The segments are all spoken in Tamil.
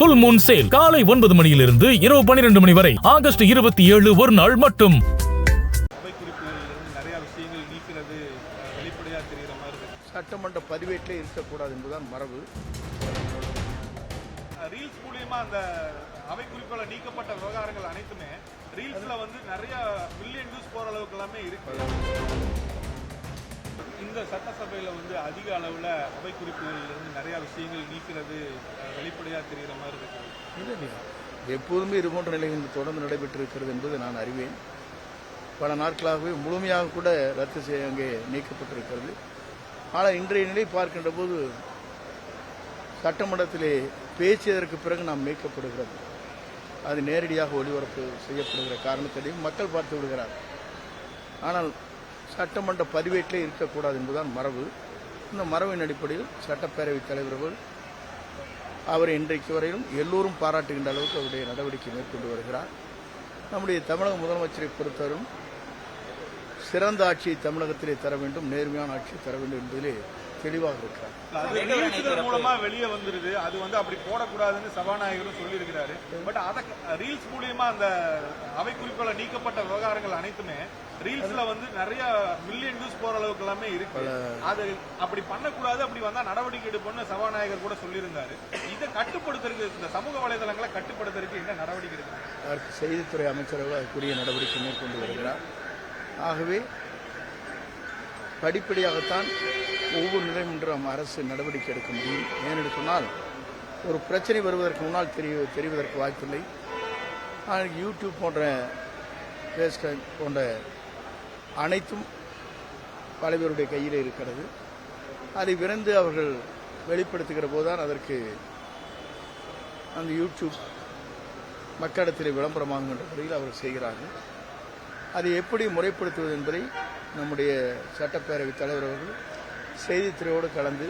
புல் மூன் சேல் காலை 9 மணியிலிருந்து இரவு 12 மணி வரை ஆகஸ்ட் 27 ஒரு நாள் மட்டும். சட்டமன்ற பதிவேட்டிலே இருக்கக்கூடாது என்பதுதான் மரபு. ரீல்ஸ் மூலமா அந்த அவை குறிப்புல நீக்கப்பட்ட விவகாரங்கள் அனைத்துமே ரீல்ஸ்ல வந்து நிறைய மில்லியன் வியூஸ் போற அளவுக்கு எல்லாமே இருக்கு. இந்த சட்டசபையில வந்து அதிக அளவுல அவை குறிப்புகளில் இருந்து நிறைய விஷயங்கள் நீக்கிறது வெளிப்படையா தெரிகிற மாதிரி இருக்கு. எப்போதுமே இது போன்ற நிலைகள் தொடர்ந்து நடைபெற்றிருக்கிறது என்பது நான் அறிவேன். பல நாட்களாகவே முழுமையாக கூட ரத்து செய்ய அங்கே நீக்கப்பட்டிருக்கிறது. ஆனால் இன்றைய நிலை பார்க்கின்ற போது சட்டமன்றத்திலே பேசியதற்கு பிறகு நாம் நீக்கப்படுகிறது. அது நேரடியாக ஒளிபரப்பு செய்யப்படுகிற காரணத்திலையும் மக்கள் பார்த்து விடுகிறார். ஆனால் சட்டமன்ற பதிவேட்டிலே இருக்கக்கூடாது என்பதுதான் மரபு. இந்த மரபின் அடிப்படையில் சட்டப்பேரவைத் தலைவர்கள் அவரை இன்றைக்கு வரையிலும் எல்லோரும் பாராட்டுகின்ற அளவுக்கு அவருடைய நடவடிக்கை மேற்கொண்டு வருகிறார். நம்முடைய தமிழக முதலமைச்சரை பொறுத்தவரும் சிறந்த ஆட்சியை தமிழகத்திலே தர வேண்டும், நேர்மையான ஆட்சியை தர வேண்டும் என்பதிலே தெளிவாக இருக்கிறார். மூலமா வெளியே வந்துருது, அது வந்து அப்படி போடக்கூடாதுன்னு சபாநாயகரும் சொல்லியிருக்கிறாரு. பட் அதை ரீல்ஸ் மூலியமா அந்த அவை குறிப்புல நீக்கப்பட்ட விவகாரங்கள் அனைத்துமே ரீல்ஸ்ல வந்து நிறைய மில்லியன் வியூஸ் போற அளவுக்கு எல்லாமே இருக்கு. அது அப்படி பண்ணக்கூடாது, அப்படி வந்தா நடவடிக்கை எடுப்போம்னு சபாநாயகர் கூட சொல்லியிருந்தாரு. இதை கட்டுப்படுத்துறதுக்கு, இந்த சமூக வலைதளங்களை கட்டுப்படுத்துறதுக்கு என்ன நடவடிக்கை எடுக்கிறார்? அதற்கு செய்தித்துறை அமைச்சர்கள் அதுக்குரிய நடவடிக்கை மேற்கொண்டு வருகிறார். ஆகவே படிப்படியாகத்தான் ஒவ்வொரு நிலையும் என்று அரசு நடவடிக்கை எடுக்க முடியும். ஏனென்று சொன்னால் ஒரு பிரச்சனை வருவதற்கு முன்னால் தெரிவதற்கு வாய்ப்பில்லை. ஆனால் யூடியூப் போன்ற ஃபேஸ்புக் போன்ற அனைத்தும் பல பேருடைய கையில் இருக்கிறது. அதை விரைந்து அவர்கள் வெளிப்படுத்துகிற போதுதான் அதற்கு அந்த யூடியூப் மக்களிடத்தில் விளம்பரமாகும் என்ற முறையில் அவர்கள் செய்கிறார்கள். அதை எப்படி முறைப்படுத்துவது என்பதை நம்முடைய சட்டப்பேரவைத் தலைவர் அவர்கள் செய்தித்துறையோடு கலந்து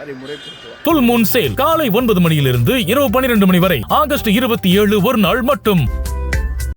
அதை முறைப்படுத்துவார். புல் மூன் சேல் காலை 9 மணியிலிருந்து இரவு 12 மணி வரை ஆகஸ்ட் 27 ஒரு நாள் மட்டும்.